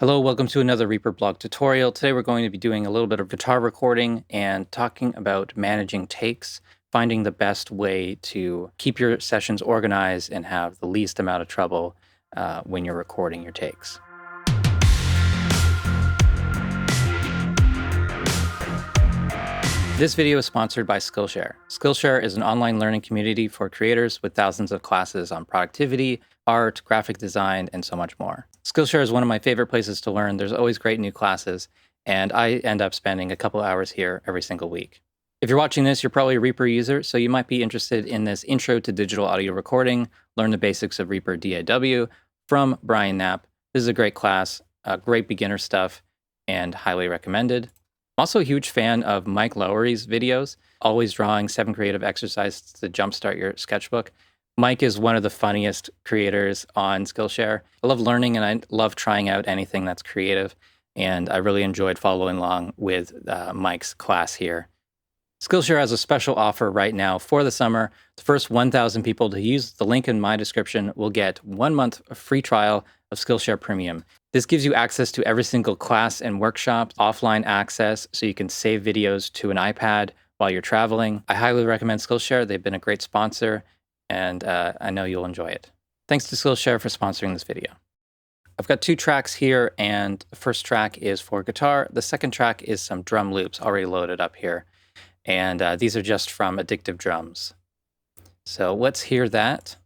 Hello, welcome to another Reaper blog tutorial. Today we're going to be doing a little bit of guitar recording and talking about managing takes, finding the best way to keep your sessions organized and have the least amount of trouble when you're recording your takes. This video is sponsored by Skillshare. Skillshare is an online learning community for creators with thousands of classes on productivity, art, graphic design, and so much more. Skillshare is one of my favorite places to learn. There's always great new classes, and I end up spending a couple hours here every single week. If you're watching this, you're probably a Reaper user, so you might be interested in this Intro to Digital Audio Recording, Learn the Basics of Reaper DAW from Brian Knapp. This is a great class, great beginner stuff, and highly recommended. I'm also a huge fan of Mike Lowery's videos, always drawing 7 creative exercises to jumpstart your sketchbook. Mike is one of the funniest creators on Skillshare. I love learning and I love trying out anything that's creative, and I really enjoyed following along with Mike's class here. Skillshare has a special offer right now for the summer. The first 1,000 people to use the link in my description will get 1 month of free trial of Skillshare Premium. This gives you access to every single class and workshop, offline access, so you can save videos to an iPad while you're traveling. I highly recommend Skillshare. They've been a great sponsor, and I know you'll enjoy it. Thanks to Skillshare for sponsoring this video. I've got 2 tracks here, and the first track is for guitar. The second track is some drum loops already loaded up here. And these are just from Addictive Drums. So let's hear that.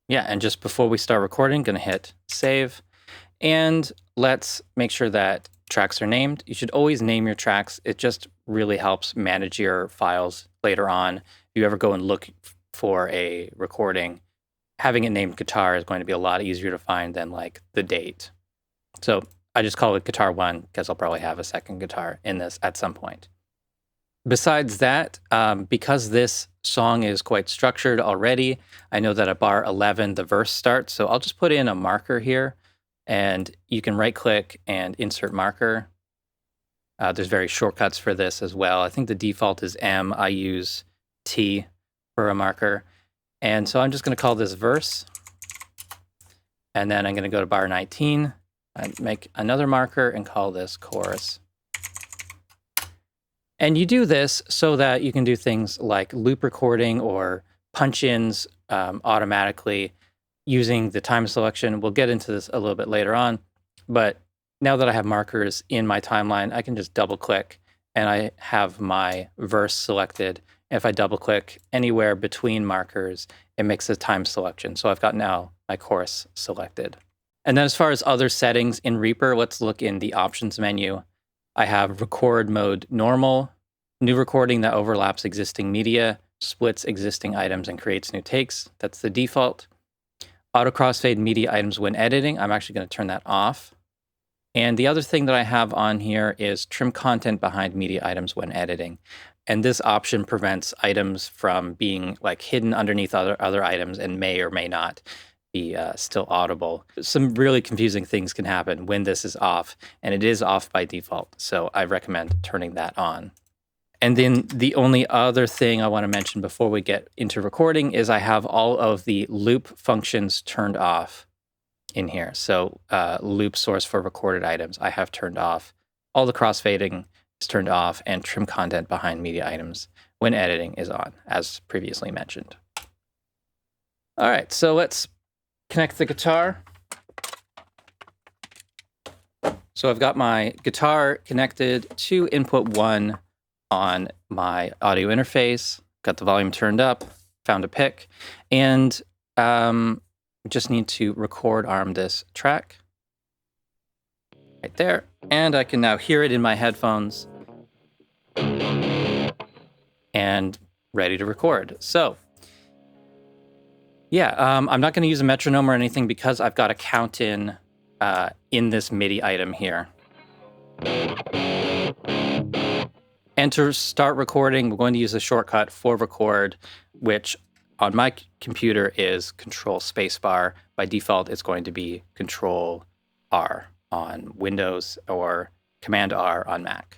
Yeah, and just before we start recording, gonna hit save. And let's make sure that tracks are named. You should always name your tracks. It just really helps manage your files later on. If you ever go and look for a recording, having it named guitar is going to be a lot easier to find than like the date. So I just call it guitar 1 because I'll probably have a second guitar in this at some point. Besides that, because this song is quite structured already, I know that at bar 11, the verse starts. So I'll just put in a marker here, and you can right click and insert marker. There's very shortcuts for this as well. I think the default is M. I use T for a marker. And so I'm just going to call this verse. And then I'm going to go to bar 19 and make another marker and call this chorus. And you do this so that you can do things like loop recording or punch-ins automatically using the time selection. We'll get into this a little bit later on, but now that I have markers in my timeline, I can just double click and I have my verse selected. If I double click anywhere between markers, it makes a time selection. So I've got now my chorus selected. And then as far as other settings in Reaper, let's look in the options menu. I have record mode normal, new recording that overlaps existing media, splits existing items and creates new takes. That's the default. Auto crossfade media items when editing. I'm actually going to turn that off. And the other thing that I have on here is trim content behind media items when editing. And this option prevents items from being like hidden underneath other items and may or may not be still audible. Some really confusing things can happen when this is off, and it is off by default. So I recommend turning that on. And then the only other thing I want to mention before we get into recording is I have all of the loop functions turned off in here. So loop source for recorded items, I have turned off. All the crossfading is turned off, and trim content behind media items when editing is on, as previously mentioned. All right, so let's connect the guitar. So I've got my guitar connected to input 1 on my audio interface, got the volume turned up, found a pick, and just need to record arm this track right there. And I can now hear it in my headphones and ready to record. So yeah, I'm not going to use a metronome or anything because I've got a count in this MIDI item here. And to start recording, we're going to use the shortcut for record, which on my computer is Control Spacebar. By default, it's going to be Control R on Windows or Command R on Mac.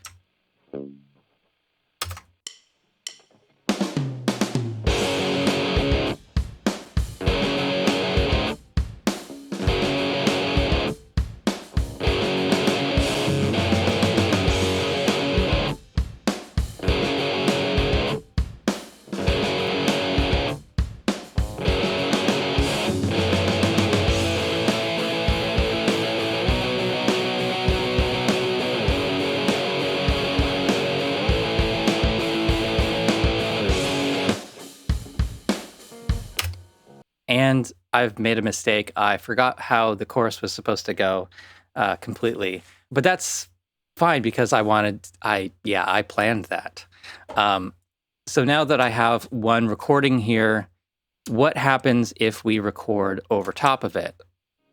And I've made a mistake. I forgot how the chorus was supposed to go completely. But that's fine because I planned that. So now that I have one recording here, what happens if we record over top of it?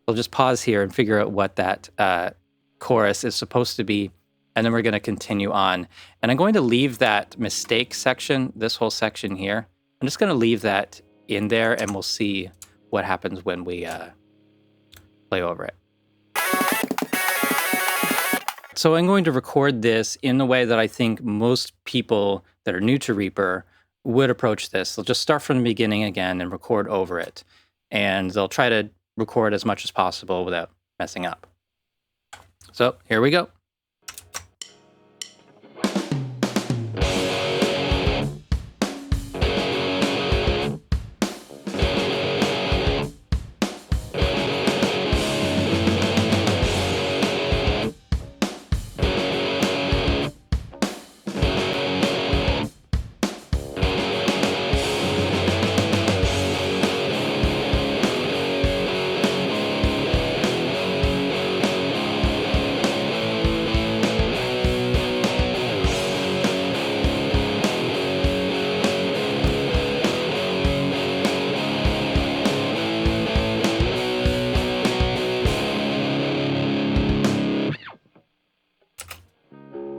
We'll just pause here and figure out what that chorus is supposed to be. And then we're going to continue on. And I'm going to leave that mistake section, this whole section here. I'm just going to leave that in there, and we'll see what happens when we play over it. So I'm going to record this in the way that I think most people that are new to Reaper would approach this. They'll just start from the beginning again and record over it. And they'll try to record as much as possible without messing up. So here we go.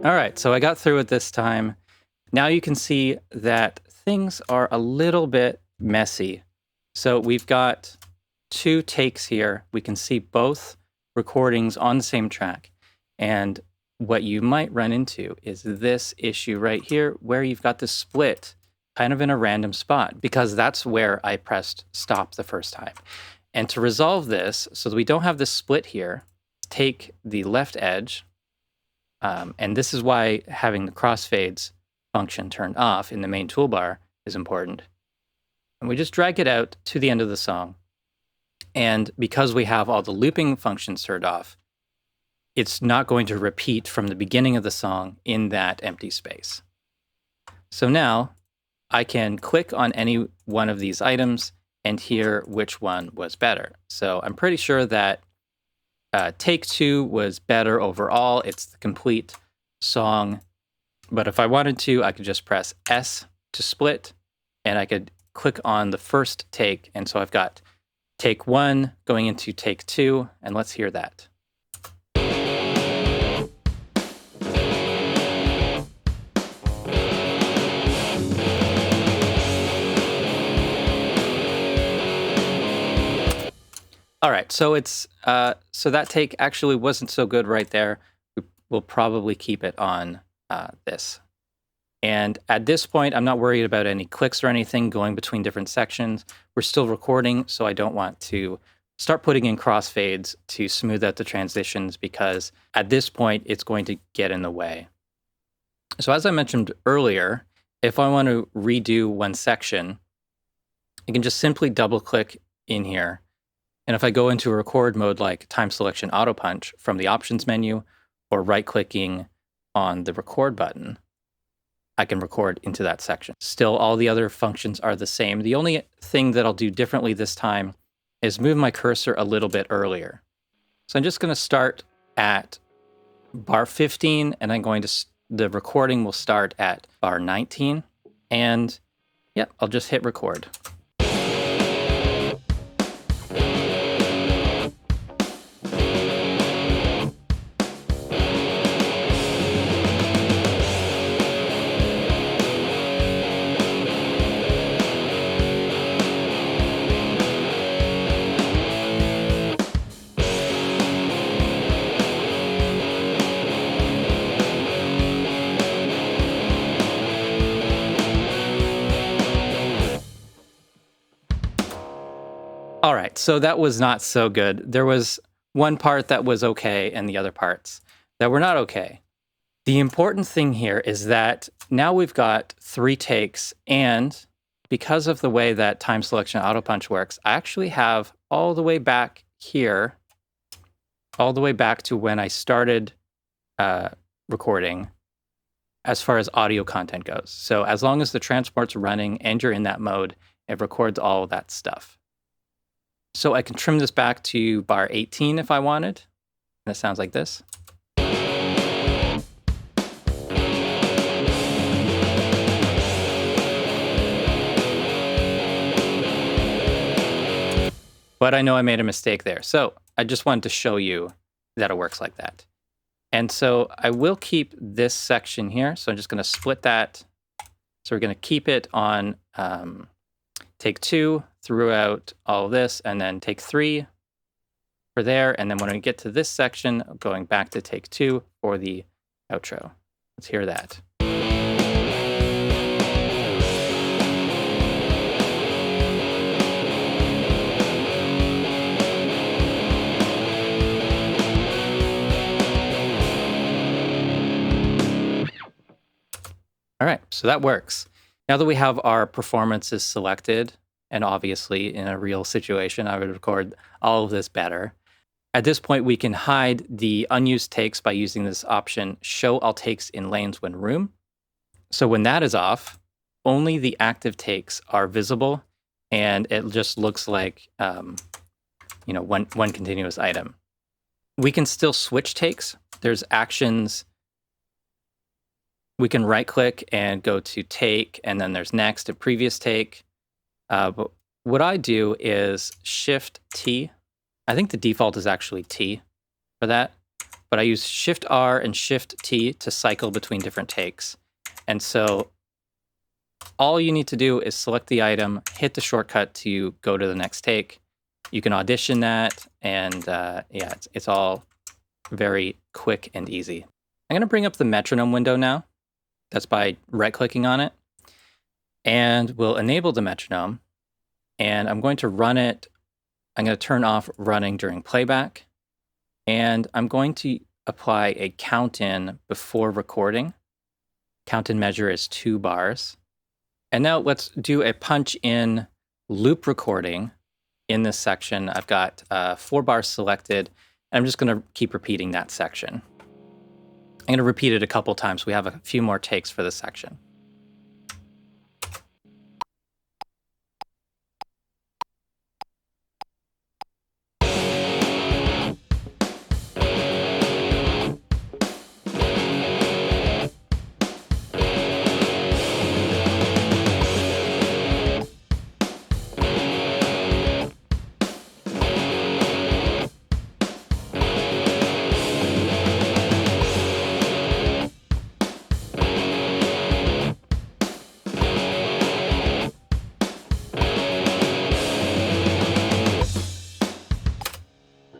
All right, so I got through it this time. Now you can see that things are a little bit messy. So we've got 2 takes here. We can see both recordings on the same track. And what you might run into is this issue right here where you've got this split kind of in a random spot, because that's where I pressed stop the first time. And to resolve this so that we don't have this split here, take the left edge, and this is why having the crossfades function turned off in the main toolbar is important. And we just drag it out to the end of the song. And because we have all the looping functions turned off, it's not going to repeat from the beginning of the song in that empty space. So now I can click on any one of these items and hear which one was better. So I'm pretty sure that take 2 was better overall. It's the complete song. But if I wanted to, I could just press S to split, and I could click on the first take. And so I've got take 1 going into take 2, and let's hear that. All right, so it's so that take actually wasn't so good right there. We'll probably keep it on this. And at this point, I'm not worried about any clicks or anything going between different sections. We're still recording, so I don't want to start putting in crossfades to smooth out the transitions, because at this point, it's going to get in the way. So as I mentioned earlier, if I want to redo one section, I can just simply double-click in here. And if I go into a record mode like time selection autopunch from the options menu, or right-clicking on the record button, I can record into that section. Still, all the other functions are the same. The only thing that I'll do differently this time is move my cursor a little bit earlier. So I'm just going to start at bar 15, and I'm going to, the recording will start at bar 19. And yeah, I'll just hit record. All right, so that was not so good. There was one part that was okay and the other parts that were not okay. The important thing here is that now we've got 3 takes, and because of the way that time selection auto punch works, I actually have all the way back here, all the way back to when I started recording as far as audio content goes. So as long as the transport's running and you're in that mode, it records all of that stuff. So I can trim this back to bar 18 if I wanted. And it sounds like this. But I know I made a mistake there. So I just wanted to show you that it works like that. And so I will keep this section here. So I'm just going to split that. So we're going to keep it on take 2 throughout all of this, and then take 3 for there. And then when we get to this section, going back to take 2 for the outro. Let's hear that. All right, so that works. Now that we have our performances selected, and obviously in a real situation, I would record all of this better. At this point, we can hide the unused takes by using this option, show all takes in lanes when room. So when that is off, only the active takes are visible, and it just looks like one continuous item. We can still switch takes. There's actions. We can right click and go to take, and then there's next to previous take. But what I do is Shift T. I think the default is actually T for that, but I use Shift R and Shift T to cycle between different takes. And so all you need to do is select the item, hit the shortcut to go to the next take. You can audition that, and yeah, it's all very quick and easy. I'm going to bring up the metronome window now. That's by right-clicking on it. And we'll enable the metronome. And I'm going to run it. I'm going to turn off running during playback. And I'm going to apply a count-in before recording. Count-in measure is 2 bars. And now let's do a punch-in loop recording in this section. I've got 4 bars selected. And I'm just going to keep repeating that section. I'm going to repeat it a couple times. We have a few more takes for this section.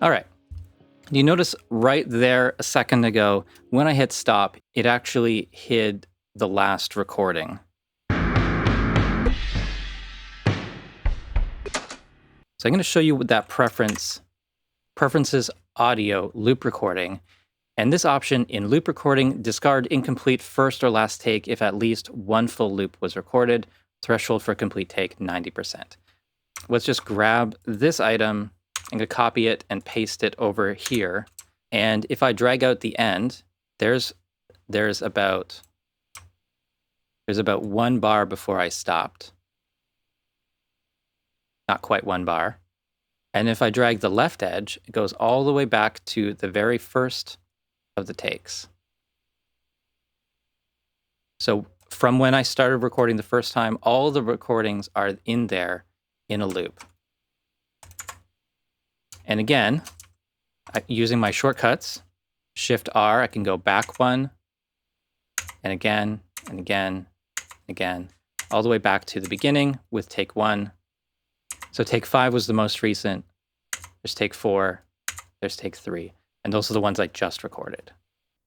All right. You notice right there a second ago, when I hit stop, it actually hid the last recording. So I'm going to show you what that preferences audio loop recording. And this option in loop recording, discard incomplete first or last take if at least 1 full loop was recorded. Threshold for complete take, 90%. Let's just grab this item. I'm going to copy it and paste it over here. And if I drag out the end, there's about 1 bar before I stopped. Not quite 1 bar. And if I drag the left edge, it goes all the way back to the very first of the takes. So from when I started recording the first time, all the recordings are in there in a loop. And again, using my shortcuts, Shift R, I can go back 1, and again, and again, again, all the way back to the beginning with take 1. So take 5 was the most recent. There's take 4, there's take 3, and those are the ones I just recorded.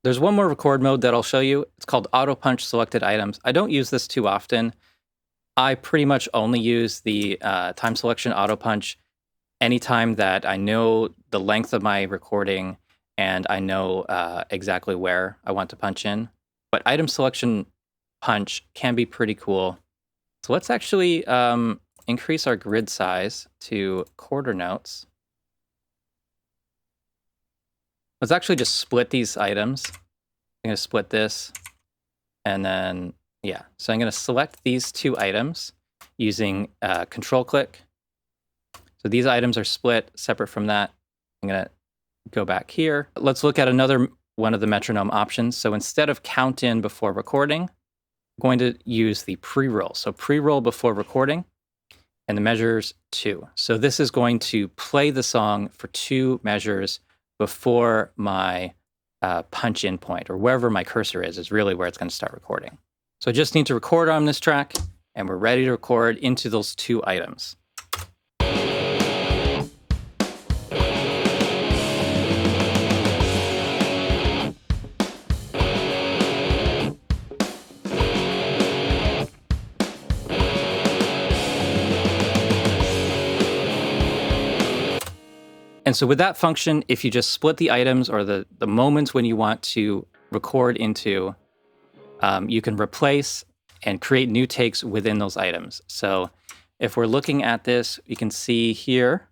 There's one more record mode that I'll show you. It's called auto punch selected items. I don't use this too often. I pretty much only use the time selection auto punch anytime that I know the length of my recording and I know exactly where I want to punch in. But item selection punch can be pretty cool. So let's actually increase our grid size to quarter notes. Let's actually just split these items. I'm going to split this. And then, yeah, so I'm going to select these two items using control click. So these items are split separate from that. I'm going to go back here. Let's look at another one of the metronome options. So instead of count in before recording, I'm going to use the pre-roll. So pre-roll before recording, and the measures 2. So this is going to play the song for 2 measures before my punch in point, or wherever my cursor is really where it's going to start recording. So I just need to record on this track, and we're ready to record into those 2 items. And so with that function, if you just split the items or the moments when you want to record into, you can replace and create new takes within those items. So if we're looking at this, you can see here,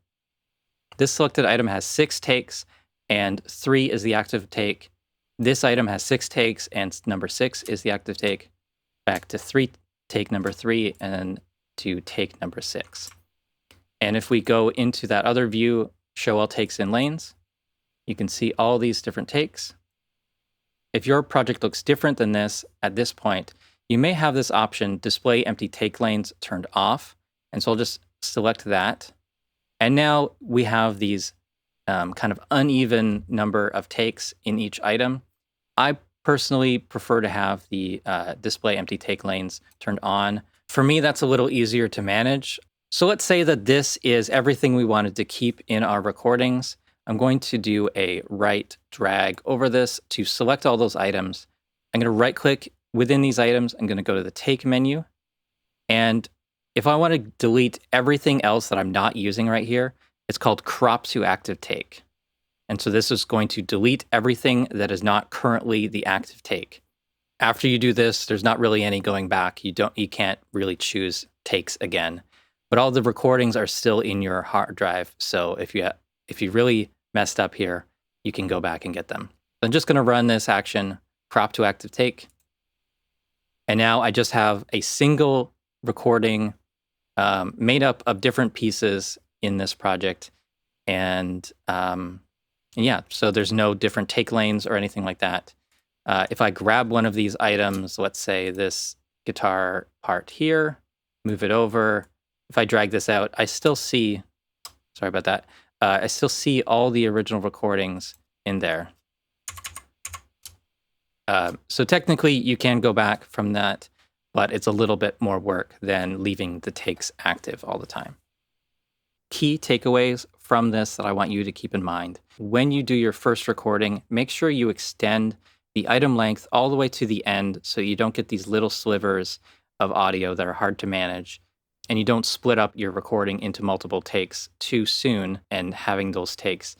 this selected item has 6 takes and 3 is the active take. This item has 6 takes and number 6 is the active take. Back to take number 3 and then to take number 6. And if we go into that other view, show all takes in lanes, you can see all these different takes. If your project looks different than this at this point, you may have this option, display empty take lanes, turned off. And so I'll just select that. And now we have these kind of uneven number of takes in each item. I personally prefer to have the display empty take lanes turned on. For me, that's a little easier to manage. So let's say that this is everything we wanted to keep in our recordings. I'm going to do a right drag over this to select all those items. I'm going to right click within these items. I'm going to go to the take menu. And if I want to delete everything else that I'm not using right here, it's called crop to active take. And so this is going to delete everything that is not currently the active take. After you do this, there's not really any going back. You can't really choose takes again. But all the recordings are still in your hard drive. So if you really messed up here, you can go back and get them. So I'm just going to run this action, crop to active take. And now I just have a single recording made up of different pieces in this project. And yeah, so there's no different take lanes or anything like that. If I grab one of these items, let's say this guitar part here, move it over. If I drag this out, I still see, sorry about that, I still see all the original recordings in there. So technically you can go back from that, but it's a little bit more work than leaving the takes active all the time. Key takeaways from this that I want you to keep in mind. When you do your first recording, make sure you extend the item length all the way to the end so you don't get these little slivers of audio that are hard to manage. And you don't split up your recording into multiple takes too soon and having those takes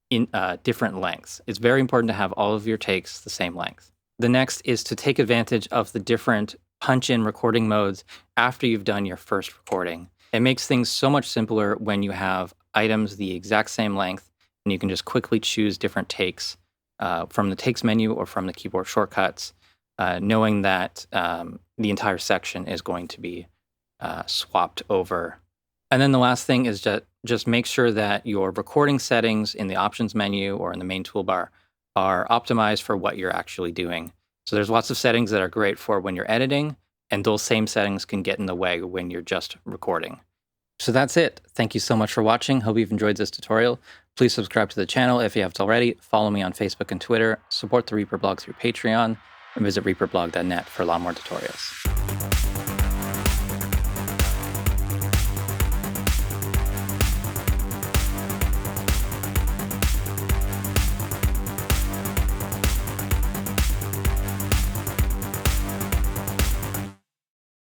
in different lengths. It's very important to have all of your takes the same length. The next is to take advantage of the different punch-in recording modes after you've done your first recording. It makes things so much simpler when you have items the exact same length and you can just quickly choose different takes from the takes menu or from the keyboard shortcuts, knowing that the entire section is going to be swapped over. And then the last thing is just make sure that your recording settings in the options menu or in the main toolbar are optimized for what you're actually doing. So there's lots of settings that are great for when you're editing, and those same settings can get in the way when you're just recording. So that's it. Thank you so much for watching. Hope you've enjoyed this tutorial. Please subscribe to the channel if you haven't already. Follow me on Facebook and Twitter. Support the Reaper blog through Patreon, and visit reaperblog.net for a lot more tutorials.